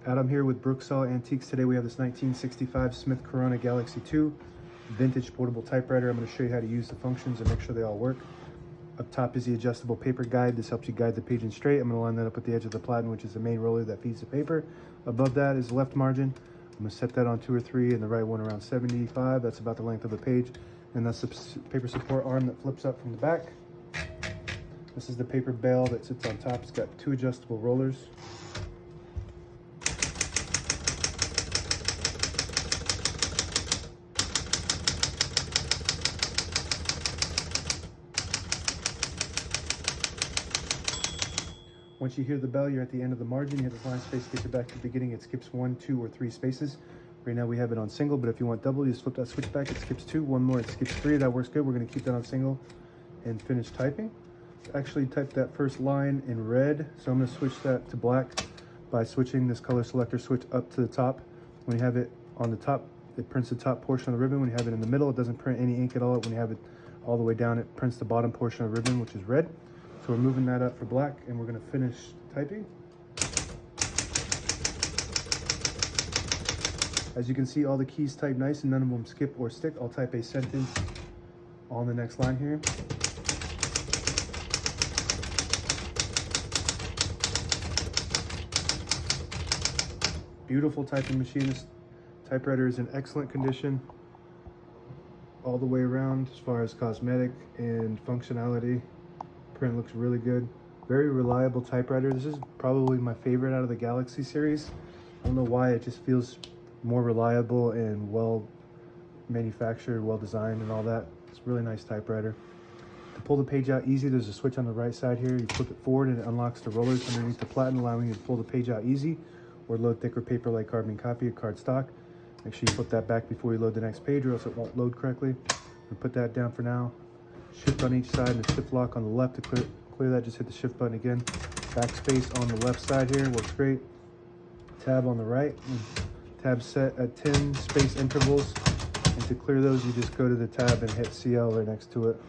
Adam here with Brooksaw Antiques. Today we have this 1965 Smith-Corona Galaxie II vintage portable typewriter. I'm going to show you how to use the functions and make sure they all work. Up top is the adjustable paper guide. This helps you guide the page in straight. I'm going to line that up with the edge of the platen, which is the main roller that feeds the paper. Above that is left margin. I'm going to set that on 2 or 3 and the right one around 75. That's about the length of the page. And that's the paper support arm that flips up from the back. This is the paper bale that sits on top. It's got 2 adjustable rollers. Once you hear the bell, you're at the end of the margin. You hit the line space, get you back to the beginning. It skips 1, 2, or 3 spaces. Right now we have it on single, but if you want double, you just flip that switch back. It skips 2, 1 more, it skips 3. That works good. We're going to keep that on single and finish typing. Actually type that first line in red, so I'm going to switch that to black by switching this color selector switch up to the top. When you have it on the top, it prints the top portion of the ribbon. When you have it in the middle, it doesn't print any ink at all. When you have it all the way down, it prints the bottom portion of the ribbon, which is red. So we're moving that up for black, and we're going to finish typing. As you can see, all the keys type nice and none of them skip or stick. I'll type a sentence on the next line here. Beautiful typing machine. This typewriter is in excellent condition all the way around as far as cosmetic and functionality. Print looks really good. Very reliable typewriter. This is probably my favorite out of the Galaxie series. I don't know why, it just feels more reliable and well manufactured, well designed and all that. It's a really nice typewriter. To pull the page out easy, there's a switch on the right side here. You flip it forward and it unlocks the rollers underneath the platen, allowing you to pull the page out easy or load thicker paper like carbon copy or cardstock. Make sure you flip that back before you load the next page or else it won't load correctly. We'll put that down for now. Shift on each side and the shift lock on the left. To clear that, just hit the shift button again. Backspace on the left side here works great. Tab on the right. Tab set at 10 space intervals. And to clear those, you just go to the tab and hit CL right next to it.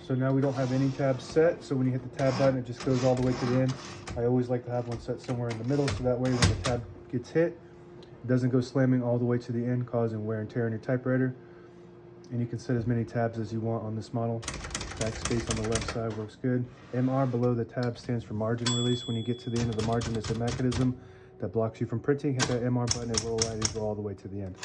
So now we don't have any tabs set. So when you hit the tab button, it just goes all the way to the end. I always like to have one set somewhere in the middle, so that way when the tab gets hit, it doesn't go slamming all the way to the end, causing wear and tear on your typewriter. And you can set as many tabs as you want on this model. Backspace on the left side works good. MR below the tab stands for margin release. When you get to the end of the margin, it's a mechanism that blocks you from printing. Hit that MR button, it will allow you to go all the way to the end.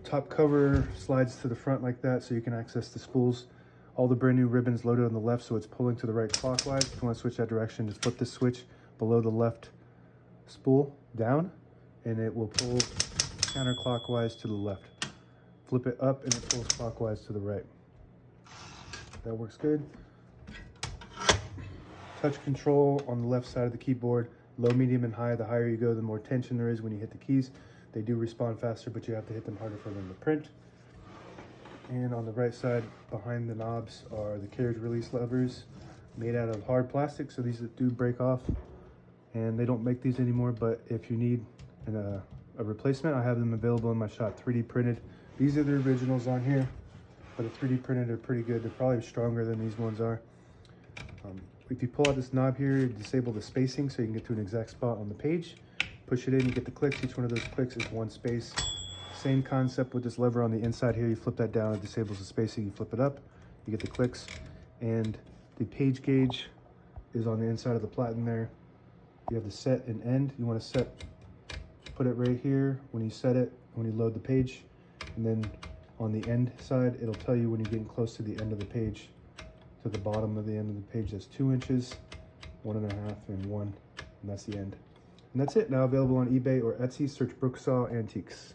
Top cover slides to the front like that so you can access the spools. All the brand new ribbons loaded on the left, so it's pulling to the right clockwise. If you want to switch that direction, just flip the switch below the left spool down and it will pull counterclockwise to the left. Flip it up and it pulls clockwise to the right. That works good. Touch control on the left side of the keyboard, low, medium, and high. The higher you go, the more tension there is when you hit the keys. They do respond faster, but you have to hit them harder for them to print. And on the right side, behind the knobs, are the carriage release levers made out of hard plastic, so these do break off. And they don't make these anymore, but if you need a replacement, I have them available in my shop, 3D printed. These are the originals on here, but the 3D printed are pretty good. They're probably stronger than these ones are. If you pull out this knob here, you disable the spacing so you can get to an exact spot on the page. Push it in, you get the clicks. Each one of those clicks is 1 space. Same concept with this lever on the inside here. You flip that down, it disables the spacing. You flip it up, you get the clicks. And the page gauge is on the inside of the platen there. You have the set and end. You want to put it right here when you set it, when you load the page. And then on the end side, it'll tell you when you're getting close to the end of the page. To the bottom of the end of the page, that's 2 inches, 1.5, and 1, and that's the end. And that's it. Now available on eBay or Etsy. Search Brooksaw Antiques.